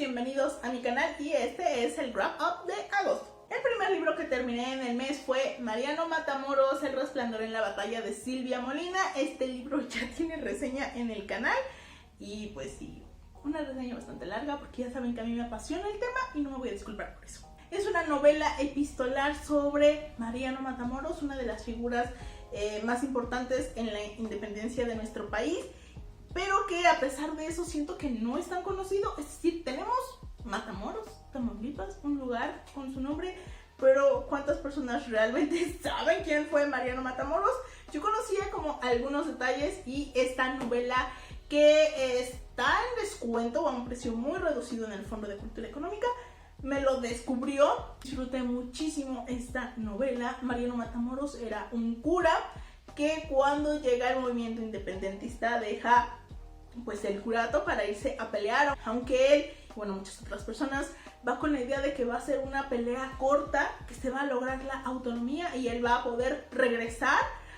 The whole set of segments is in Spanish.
bienvenidos a mi canal y este es el wrap up de agosto. El primer libro que terminé en el mes fue Mariano Matamoros, El resplandor en la batalla de Silvia Molina. Este libro ya tiene reseña en el canal y pues sí, una reseña bastante larga porque ya saben que a mí me apasiona el tema y no me voy a disculpar por eso. Es una novela epistolar sobre Mariano Matamoros, una de las figuras más importantes en la independencia de nuestro país, pero que a pesar de eso siento que no es tan conocido. Es decir, tenemos Matamoros, Tamaulipas, un lugar con su nombre, pero ¿cuántas personas realmente saben quién fue Mariano Matamoros? Yo conocía como algunos detalles y esta novela, que está en descuento o a un precio muy reducido en el Fondo de Cultura Económica, me lo descubrió. Disfruté muchísimo esta novela. Mariano Matamoros era un cura que cuando llega el movimiento independentista deja pues el curato para irse a pelear, aunque él, bueno, muchas otras personas, va con la idea de que va a ser una pelea corta, que se va a lograr la autonomía y él va a poder regresar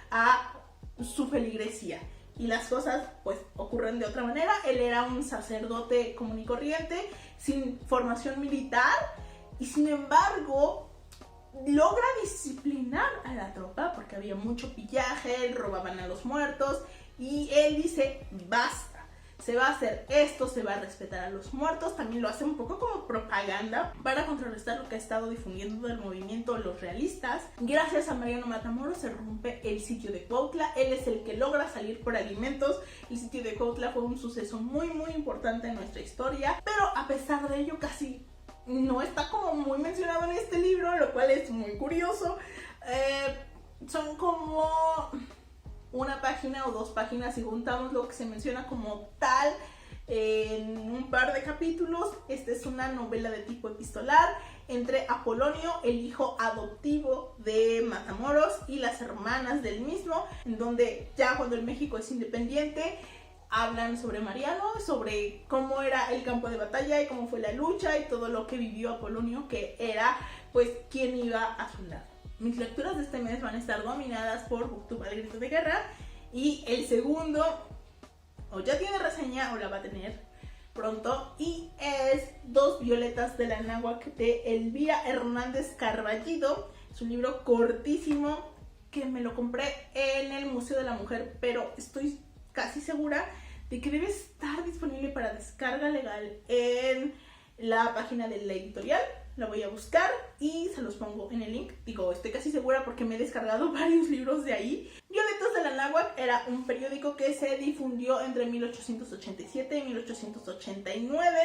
a su feligresía. Y las cosas pues ocurren de otra manera. Él era un sacerdote común y corriente, sin formación militar, y sin embargo logra disciplinar a la tropa porque había mucho pillaje, robaban a los muertos, y él dice basta. Se va a hacer esto, se va a respetar a los muertos. También lo hace un poco como propaganda para contrarrestar lo que ha estado difundiendo del movimiento los realistas. Gracias a Mariano Matamoros se rompe el sitio de Cuautla. Él es el que logra salir por alimentos. El sitio de Cuautla fue un suceso muy importante en nuestra historia, pero a pesar de ello casi no está como muy mencionado en este libro, lo cual es muy curioso. Son como una página o dos páginas si juntamos lo que se menciona como tal en un par de capítulos. Esta es una novela de tipo epistolar entre Apolonio, el hijo adoptivo de Matamoros, y las hermanas del mismo, en donde ya cuando el México es independiente hablan sobre Mariano, sobre cómo era el campo de batalla y cómo fue la lucha y todo lo que vivió Apolonio, que era pues quien iba a su lado. Mis lecturas de este mes van a estar dominadas por BookTube al grito de guerra, y el segundo o ya tiene reseña o la va a tener pronto, y es Dos violetas de la náhuatl de Elvira Hernández Carballido. Es un libro cortísimo que me lo compré en el Museo de la Mujer, pero estoy casi segura de que debe estar disponible para descarga legal en la página de la editorial. La voy a buscar y se los pongo en el link. Digo, estoy casi segura porque me he descargado varios libros de ahí. Violetas de la náhuatl era un periódico que se difundió entre 1887 y 1889.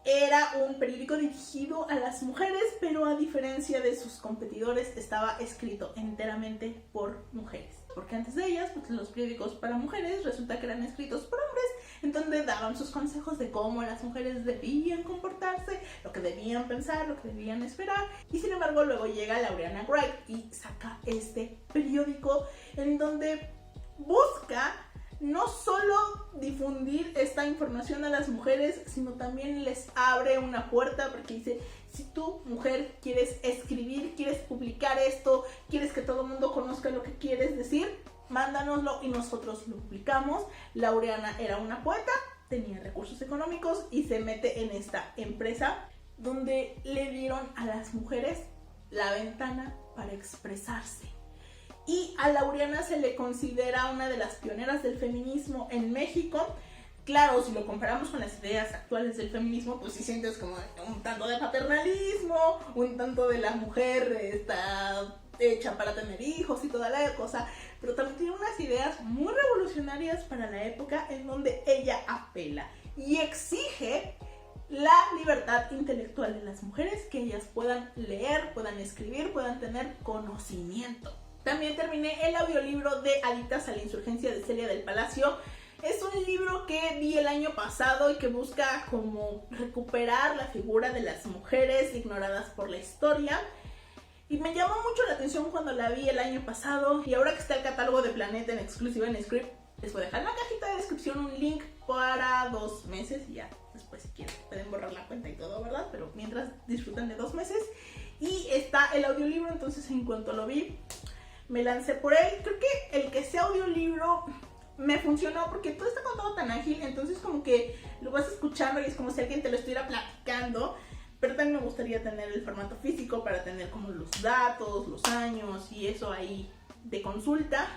Era un periódico dirigido a las mujeres, pero a diferencia de sus competidores estaba escrito enteramente por mujeres, porque antes de ellas pues los periódicos para mujeres resulta que eran escritos por hombres, en donde daban sus consejos de cómo las mujeres debían comportarse, lo que debían pensar, lo que debían esperar. Y sin embargo luego llega Laureana Wright y saca este periódico en donde busca no solo difundir esta información a las mujeres, sino también les abre una puerta, porque dice, si tú, mujer, quieres escribir, quieres publicar esto, quieres que todo el mundo conozca lo que quieres decir, mándanoslo y nosotros lo publicamos. Laureana era una poeta, tenía recursos económicos y se mete en esta empresa donde le dieron a las mujeres la ventana para expresarse. Y a Laureana se le considera una de las pioneras del feminismo en México. Claro, si lo comparamos con las ideas actuales del feminismo, pues sí sientes como un tanto de paternalismo, un tanto de la mujer está hecha para tener hijos y toda la cosa, pero también tiene unas ideas muy revolucionarias para la época, en donde ella apela y exige la libertad intelectual de las mujeres, que ellas puedan leer, puedan escribir, puedan tener conocimiento. También terminé el audiolibro de Adictas a la Insurgencia de Celia del Palacio. Es un libro que vi el año pasado y que busca como recuperar la figura de las mujeres ignoradas por la historia. Y me llamó mucho la atención cuando la vi el año pasado. Y ahora que está el catálogo de Planeta en exclusiva en Script, les voy a dejar en la cajita de descripción un link para 2 meses. Y ya, después si quieren pueden borrar la cuenta y todo, ¿verdad? Pero mientras disfrutan de 2 meses. Y está el audiolibro, entonces en cuanto lo vi me lancé por él. Creo que el que sea audiolibro me funcionó porque todo está contado tan ágil, entonces como que lo vas escuchando y es como si alguien te lo estuviera platicando. Pero también me gustaría tener el formato físico para tener como los datos, los años y eso ahí de consulta.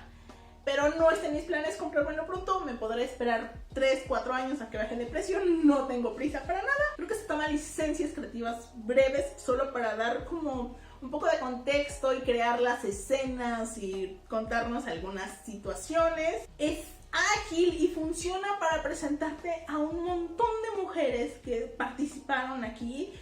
Pero no está en mis planes comprármelo pronto, me podré esperar 3, 4 años a que baje de precio, no tengo prisa para nada. Creo que se toma licencias creativas breves solo para dar como un poco de contexto y crear las escenas y contarnos algunas situaciones. Es ágil y funciona para presentarte a un montón de mujeres que participaron aquí.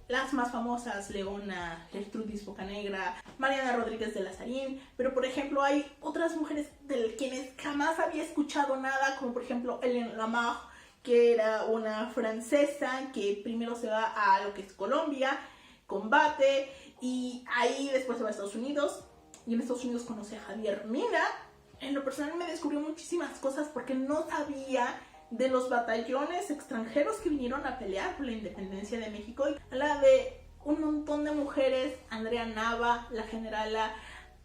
Las más famosas, Leona, Gertrudis Bocanegra, Mariana Rodríguez de Lazarín, pero por ejemplo hay otras mujeres de quienes jamás había escuchado nada, como por ejemplo Hélène Lamar, que era una francesa que primero se va a lo que es Colombia, combate, y ahí después se va a Estados Unidos, y en Estados Unidos conoce a Javier Mina. En lo personal me descubrió muchísimas cosas porque no sabía de los batallones extranjeros que vinieron a pelear por la independencia de México. Habla de un montón de mujeres, Andrea Nava, la generala.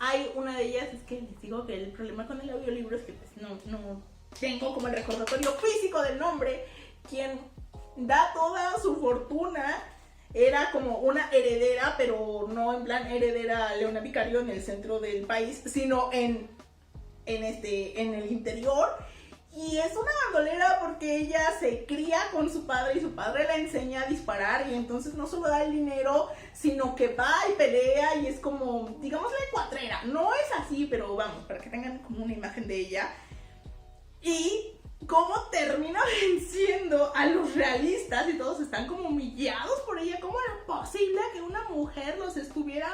Hay una de ellas, es que les digo que el problema con el audiolibro es que pues, no tengo como el recordatorio físico del nombre. Quien da toda su fortuna era como una heredera, pero no en plan heredera Leona Vicario en el centro del país, sino en el interior. Y es una bandolera porque ella se cría con su padre y su padre le enseña a disparar, y entonces no solo da el dinero, sino que va y pelea y es como, digámosle, cuatrera. No es así, pero vamos, para que tengan como una imagen de ella. Y cómo termina venciendo a los realistas y todos están como humillados por ella. ¿Cómo era posible que una mujer los estuviera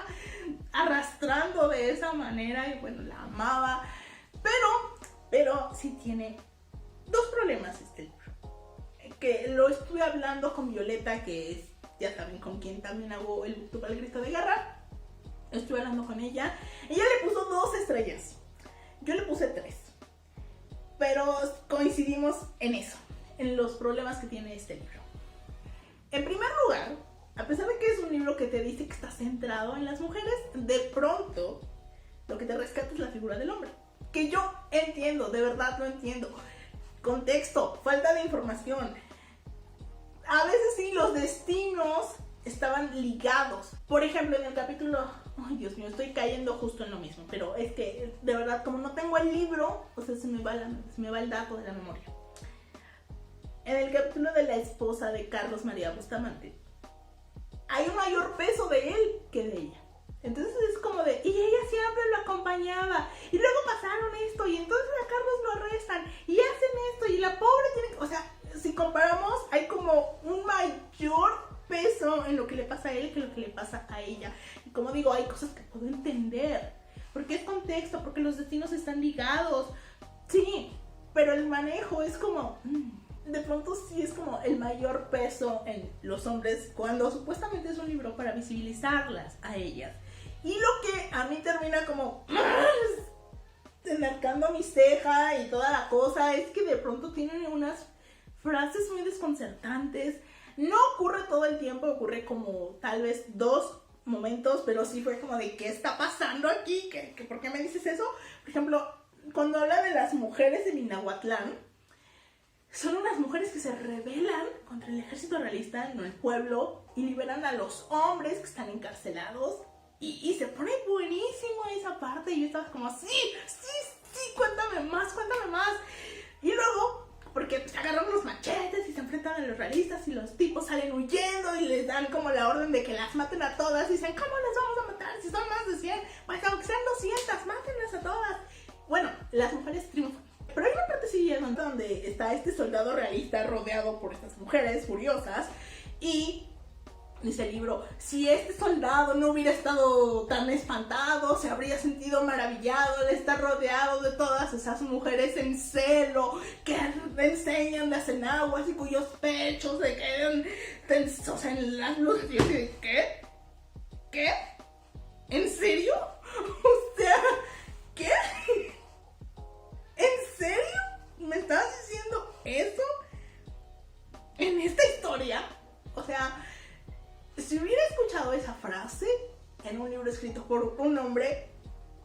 arrastrando de esa manera? Y bueno, la amaba. Pero sí tiene dos problemas este libro. Que lo estuve hablando con Violeta, que es, ya saben, con quien también hago el Booktube al Grito de Guerra. Estuve hablando con ella. Ella le puso 2 estrellas. Yo le puse 3. Pero coincidimos en eso, en los problemas que tiene este libro. En primer lugar, a pesar de que es un libro que te dice que está centrado en las mujeres, de pronto lo que te rescata es la figura del hombre. Que yo entiendo, de verdad lo entiendo. Contexto, falta de información. A veces sí, los destinos estaban ligados. Por ejemplo, en el capítulo... Ay, Dios mío, estoy cayendo justo en lo mismo. Pero es que, de verdad, como no tengo el libro, o sea, se me va el dato de la memoria. En el capítulo de la esposa de Carlos María Bustamante, hay un mayor peso de él que de ella. Entonces es como de, y ella siempre lo acompañaba, y luego pasaron esto, y entonces a Carlos lo arrestan, y hacen esto, y la pobre tiene que... O sea, si comparamos, hay como un mayor peso en lo que le pasa a él que lo que le pasa a ella. Y como digo, hay cosas que puedo entender, porque es contexto, porque los destinos están ligados, sí, pero el manejo es como... de pronto sí es como el mayor peso en los hombres, cuando supuestamente es un libro para visibilizarlas a ellas. Y lo que a mí termina como enarcando mi ceja y toda la cosa es que de pronto tienen unas frases muy desconcertantes. No ocurre todo el tiempo, ocurre como tal vez 2 momentos, pero sí fue como de ¿qué está pasando aquí? ¿Por qué me dices eso? Por ejemplo, cuando habla de las mujeres de Minahuatlán, son unas mujeres que se rebelan contra el ejército realista en el pueblo y liberan a los hombres que están encarcelados. Y se pone buenísimo esa parte. Y yo estaba como, sí, cuéntame más. Y luego, porque pues, agarran los machetes y se enfrentan a los realistas y los tipos salen huyendo y les dan como la orden de que las maten a todas. Y dicen, ¿cómo las vamos a matar si son más de 100? Pues aunque sean 200, mátenlas a todas. Bueno, las mujeres triunfan. Pero hay una partecilla donde está este soldado realista rodeado por estas mujeres furiosas y dice el libro, si este soldado no hubiera estado tan espantado, se habría sentido maravillado de estar rodeado de todas esas mujeres en celo que le enseñan, le hacen aguas y cuyos pechos se quedan tensos en las luces. Y yo dije, ¿qué? ¿En serio? O sea, ¿qué? ¿En serio? ¿Me estás diciendo eso? ¿En esta historia? O sea, si hubiera escuchado esa frase en un libro escrito por un hombre,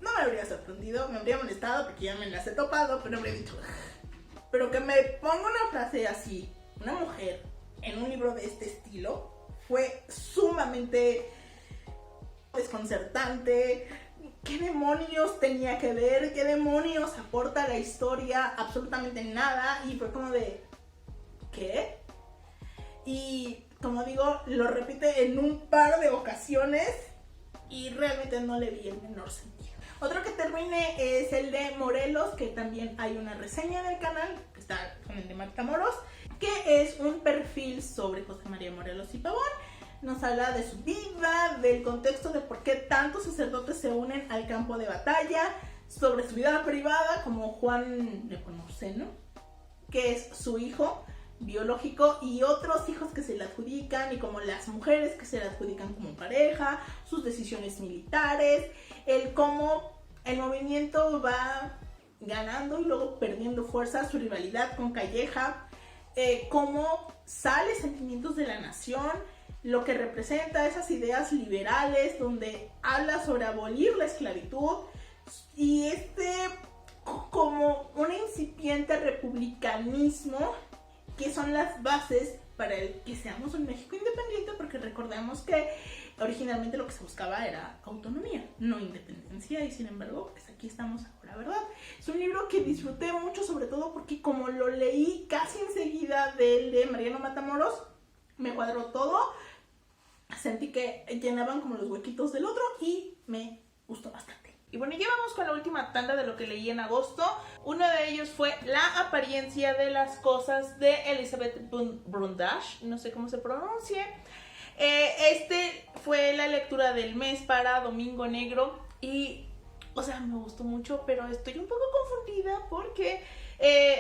no me habría sorprendido, me habría molestado porque ya me las he topado, pero habría dicho... Pero que me ponga una frase así, una mujer, en un libro de este estilo, fue sumamente desconcertante. ¿Qué demonios tenía que ver? ¿Qué demonios aporta la historia? Absolutamente nada. Y fue como de... ¿qué? Y como digo, lo repite en un par de ocasiones y realmente no le vi el menor sentido. Otro que termine es el de Morelos, que también hay una reseña en el canal, que está con el de Matamoros, que es un perfil sobre José María Morelos y Pavón. Nos habla de su vida, del contexto de por qué tantos sacerdotes se unen al campo de batalla, sobre su vida privada, como Juan Nepomuceno, que es su hijo biológico, y otros hijos que se le adjudican, y como las mujeres que se le adjudican como pareja, sus decisiones militares, el cómo el movimiento va ganando y luego perdiendo fuerza, su rivalidad con Calleja, cómo sale Sentimientos de la Nación, lo que representa esas ideas liberales donde habla sobre abolir la esclavitud y como un incipiente republicanismo que son las bases para el que seamos un México independiente, porque recordemos que originalmente lo que se buscaba era autonomía, no independencia, y sin embargo, pues aquí estamos ahora, ¿verdad? Es un libro que disfruté mucho, sobre todo porque como lo leí casi enseguida del de Mariano Matamoros, me cuadró todo, sentí que llenaban como los huequitos del otro y me gustó bastante. Y bueno, ya vamos con la última tanda de lo que leí en agosto. Uno de ellos fue La apariencia de las cosas de Elizabeth Brundage, no sé cómo se pronuncie. Este fue la lectura del mes para Domingo Negro y, o sea, me gustó mucho, pero estoy un poco confundida porque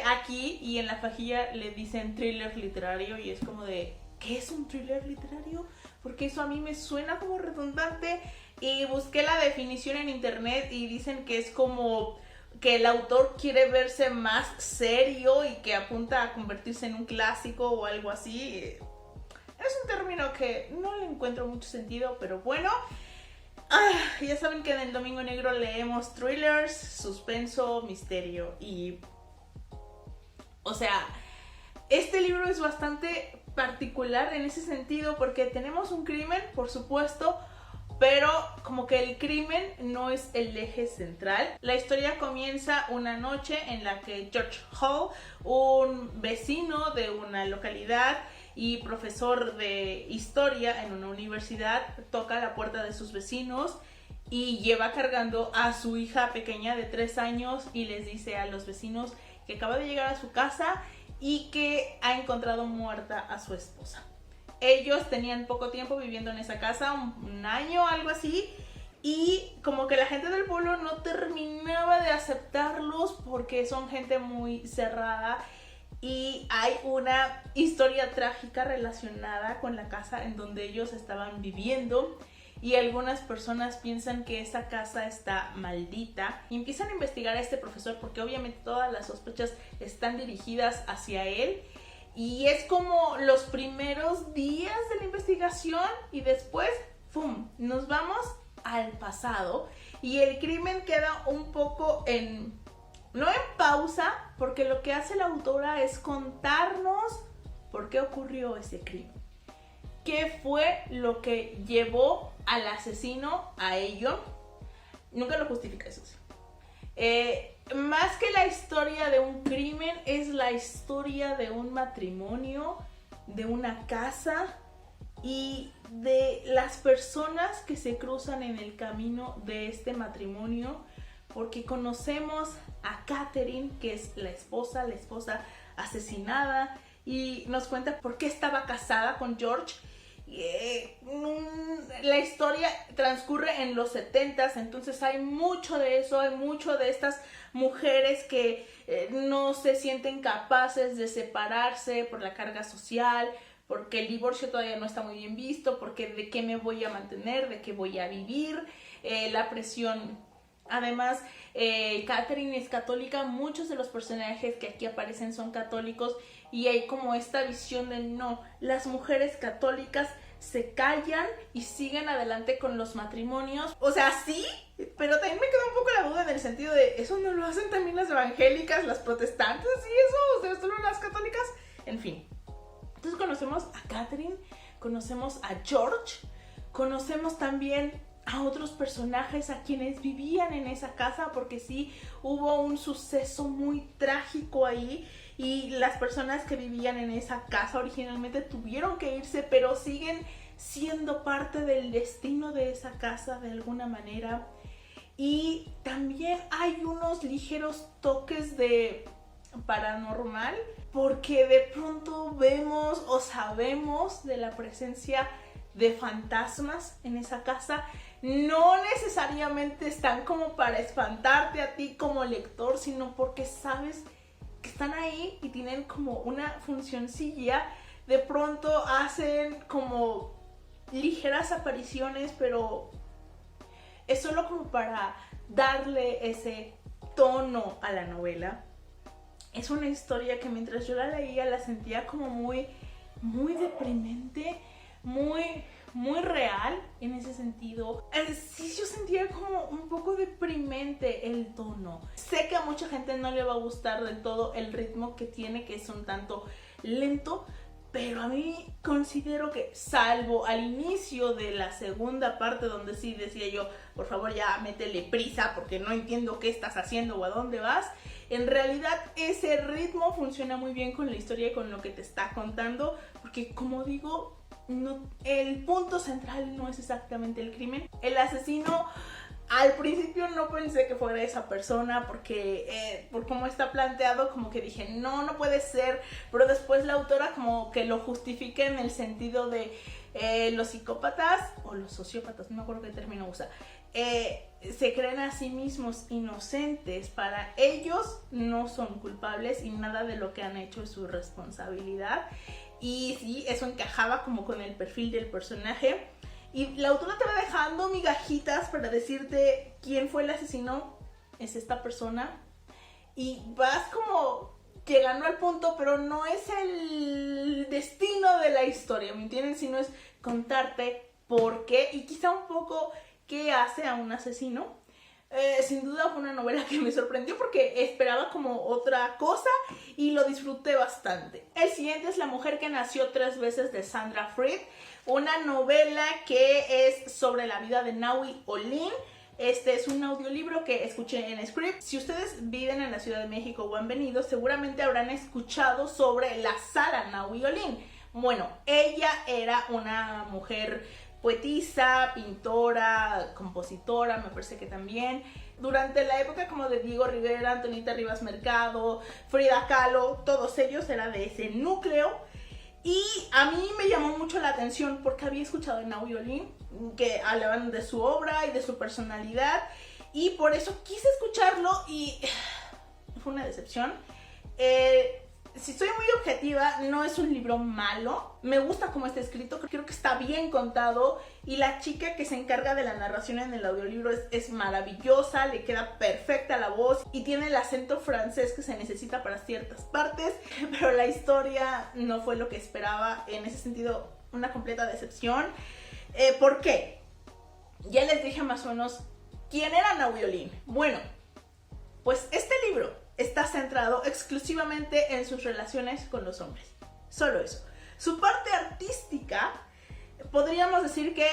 aquí y en la fajilla le dicen thriller literario y es como de, ¿qué es un thriller literario? Porque eso a mí me suena como redundante y busqué la definición en internet y dicen que es como que el autor quiere verse más serio y que apunta a convertirse en un clásico o algo así. Es un término que no le encuentro mucho sentido, pero bueno. Ya saben que en el Domingo Negro leemos thrillers, suspenso, misterio y... O sea, este libro es bastante particular en ese sentido porque tenemos un crimen, por supuesto, pero como que el crimen no es el eje central. La historia comienza una noche en la que George Hall, un vecino de una localidad y profesor de historia en una universidad, toca la puerta de sus vecinos y lleva cargando a su hija pequeña de 3 años y les dice a los vecinos que acaba de llegar a su casa y que ha encontrado muerta a su esposa. Ellos tenían poco tiempo viviendo en esa casa, un año, algo así, y como que la gente del pueblo no terminaba de aceptarlos porque son gente muy cerrada y hay una historia trágica relacionada con la casa en donde ellos estaban viviendo y algunas personas piensan que esa casa está maldita y empiezan a investigar a este profesor porque obviamente todas las sospechas están dirigidas hacia él. Y es como los primeros días de la investigación y después, ¡pum!, nos vamos al pasado y el crimen queda un poco no en pausa, porque lo que hace la autora es contarnos por qué ocurrió ese crimen. ¿Qué fue lo que llevó al asesino a ello? Nunca lo justifica, eso sí. Más que la historia de un crimen, es la historia de un matrimonio, de una casa y de las personas que se cruzan en el camino de este matrimonio, porque conocemos a Catherine, que es la esposa asesinada, y nos cuenta por qué estaba casada con George. La historia transcurre en los 70s, entonces hay mucho de eso, hay mucho de estas mujeres que no se sienten capaces de separarse por la carga social, porque el divorcio todavía no está muy bien visto, porque de qué me voy a mantener, de qué voy a vivir, la presión. Además, Catherine es católica, muchos de los personajes que aquí aparecen son católicos y hay como esta visión de no, las mujeres católicas se callan y siguen adelante con los matrimonios. O sea, sí, Pero también me quedó un poco la duda en el sentido de, ¿eso no lo hacen también las evangélicas, las protestantes y eso? O sea, solo las católicas. En fin. Entonces conocemos a Catherine, conocemos a George, conocemos también a otros personajes a quienes vivían en esa casa, porque sí hubo un suceso muy trágico ahí y las personas que vivían en esa casa originalmente tuvieron que irse, pero siguen siendo parte del destino de esa casa de alguna manera. Y también hay unos ligeros toques de paranormal, porque de pronto vemos o sabemos de la presencia de fantasmas en esa casa. No necesariamente están como para espantarte a ti como lector, sino porque sabes que están ahí y tienen como una funcioncilla. De pronto hacen como ligeras apariciones, pero es solo como para darle ese tono a la novela. Es una historia que mientras yo la leía la sentía como muy deprimente, muy real en ese sentido. Sí, yo sentía como un poco deprimente el tono. Sé que a mucha gente no le va a gustar del todo el ritmo que tiene, que es un tanto lento, pero a mí considero que, salvo al inicio de la segunda parte donde sí decía yo, por favor ya métele prisa porque no entiendo qué estás haciendo o a dónde vas, en realidad ese ritmo funciona muy bien con la historia y con lo que te está contando, porque como digo, no, el punto central no es exactamente el crimen. El asesino, al principio no pensé que fuera esa persona porque por cómo está planteado como que dije no puede ser, pero después la autora como que lo justifica en el sentido de los psicópatas o los sociópatas, no me acuerdo qué término usa, se creen a sí mismos inocentes. Para ellos no son culpables y nada de lo que han hecho es su responsabilidad. Y sí, eso encajaba como con el perfil del personaje. Y la autora te va dejando migajitas para decirte quién fue el asesino, es esta persona. Y vas como llegando al punto, pero no es el destino de la historia, ¿me entienden? Sino es contarte por qué y quizá un poco qué hace a un asesino. Sin duda fue una novela que me sorprendió porque esperaba como otra cosa y lo disfruté bastante. El siguiente es La mujer que nació 3 veces de Sandra Freed, una novela que es sobre la vida de Naui Olin. Este es un audiolibro que escuché en Script. Si ustedes viven en la Ciudad de México o han venido, seguramente habrán escuchado sobre la Sara Naui Olin. Bueno, ella era una mujer poetisa, pintora, compositora, me parece que también. Durante la época como de Diego Rivera, Antonita Rivas Mercado, Frida Kahlo, todos ellos era de ese núcleo. Y a mí me llamó mucho la atención porque había escuchado en Naui Olin que hablaban de su obra y de su personalidad. Y por eso quise escucharlo y fue una decepción. Si soy muy objetiva, no es un libro malo. Me gusta cómo está escrito, creo que está bien contado. Y la chica que se encarga de la narración en el audiolibro es maravillosa, le queda perfecta la voz y tiene el acento francés que se necesita para ciertas partes. Pero la historia no fue lo que esperaba, en ese sentido una completa decepción. ¿Por qué? Ya les dije más o menos quién era Naui Olin. Bueno, pues este libro está centrado exclusivamente en sus relaciones con los hombres. Solo eso. Su parte artística, podríamos decir que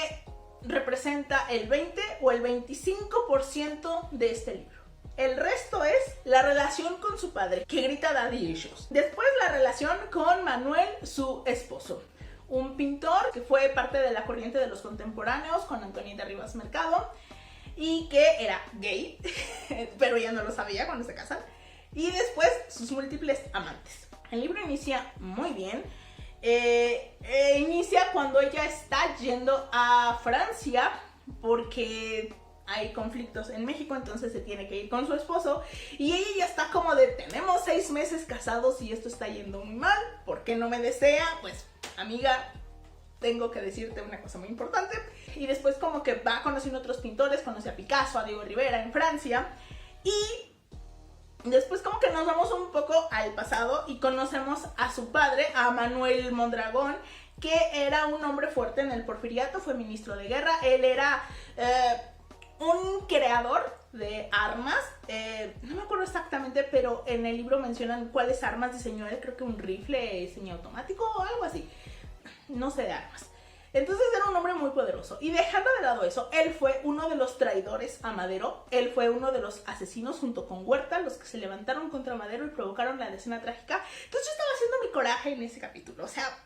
representa el 20 o el 25% de este libro. El resto es la relación con su padre, que grita Daddy Issues. Después la relación con Manuel, su esposo. Un pintor que fue parte de la corriente de los contemporáneos con Antonita Rivas Mercado y que era gay, pero ella no lo sabía cuando se casan. Y después sus múltiples amantes. El libro inicia muy bien. Inicia cuando ella está yendo a Francia porque hay conflictos en México, entonces se tiene que ir con su esposo. Y ella ya está como de, tenemos 6 meses casados y esto está yendo muy mal. ¿Por qué no me desea? Pues, amiga, tengo que decirte una cosa muy importante. Y después como que va conociendo otros pintores, conoce a Picasso, a Diego Rivera en Francia. Y después como que nos vamos un poco al pasado y conocemos a su padre, a Manuel Mondragón, que era un hombre fuerte en el porfiriato, fue ministro de guerra. Él era un creador de armas, no me acuerdo exactamente, pero en el libro mencionan cuáles armas diseñó él, creo que un rifle semiautomático o algo así, no sé de armas. Entonces era un hombre muy poderoso. Y dejando de lado eso, él fue uno de los traidores a Madero. Él fue uno de los asesinos junto con Huerta, los que se levantaron contra Madero y provocaron la escena trágica. Entonces yo estaba haciendo mi coraje en ese capítulo. O sea,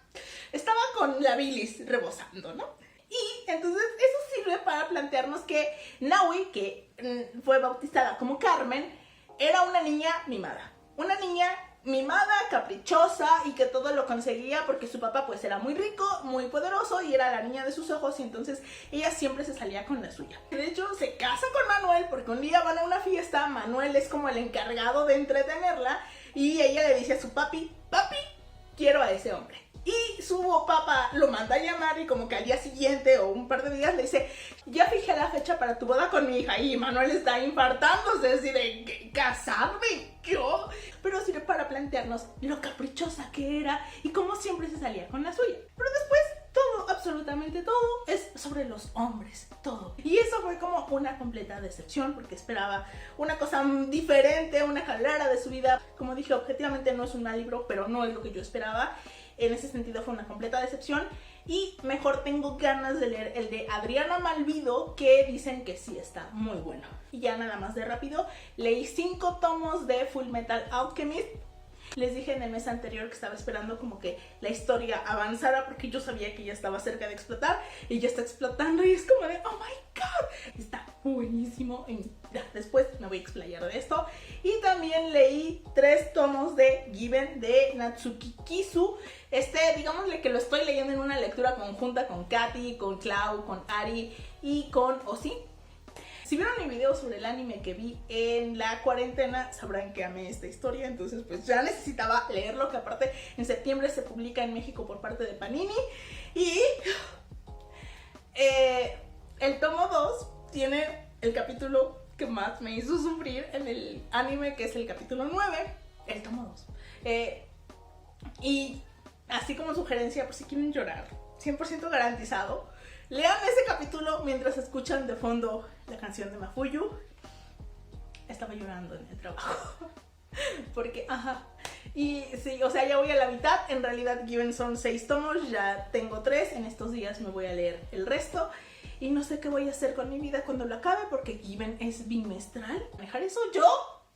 estaba con la bilis rebosando, ¿no? Y entonces eso sirve para plantearnos que Nahui, que fue bautizada como Carmen, era una niña mimada. Una niña mimada, caprichosa y que todo lo conseguía porque su papá pues era muy rico, muy poderoso y era la niña de sus ojos y entonces ella siempre se salía con la suya. De hecho se casa con Manuel porque un día van a una fiesta, Manuel es como el encargado de entretenerla y ella le dice a su papi, papi, quiero a ese hombre. Y su papá lo manda a llamar y como que al día siguiente o un par de días le dice, ya fijé la fecha para tu boda con mi hija. Y Manuel está infartándose, así de, ¿casarme? ¿Yo? Pero sirve para plantearnos lo caprichosa que era y cómo siempre se salía con la suya. Pero después todo, absolutamente todo, es sobre los hombres, todo. Y eso fue como una completa decepción porque esperaba una cosa diferente, una carrera de su vida. Como dije, objetivamente no es un mal libro, pero no es lo que yo esperaba. En ese sentido fue una completa decepción y mejor tengo ganas de leer el de Adriana Malvido, que dicen que sí está muy bueno. Y ya nada más de rápido, leí 5 tomos de Fullmetal Alchemist. Les dije en el mes anterior que estaba esperando como que la historia avanzara porque yo sabía que ya estaba cerca de explotar y ya está explotando y es como de oh my god, está buenísimo. Y ya, después me voy a explayar de esto. Y también leí 3 tomos de Given de Natsuki Kisu. Digámosle que lo estoy leyendo en una lectura conjunta con Katy, con Clau, con Ari y con Osi. Si vieron mi video sobre el anime que vi en la cuarentena, sabrán que amé esta historia, entonces pues ya necesitaba leerlo, que aparte en septiembre se publica en México por parte de Panini. Y el tomo 2 tiene el capítulo que más me hizo sufrir en el anime, que es el capítulo 9, el tomo 2. Y así como sugerencia, por si quieren llorar, 100% garantizado, lean ese capítulo mientras escuchan de fondo la canción de Mafuyu. Estaba llorando en el trabajo. Porque, y sí, o sea, ya voy a la mitad. En realidad Given son 6 tomos, ya tengo 3. En estos días me voy a leer el resto. Y no sé qué voy a hacer con mi vida cuando lo acabe, porque Given es bimestral. ¿Dejar eso? Yo,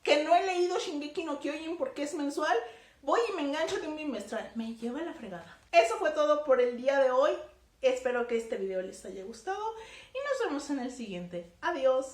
que no he leído Shingeki no Kyojin porque es mensual, voy y me engancho de un bimestral. Me lleva la fregada. Eso fue todo por el día de hoy. Espero que este video les haya gustado y nos vemos en el siguiente. Adiós.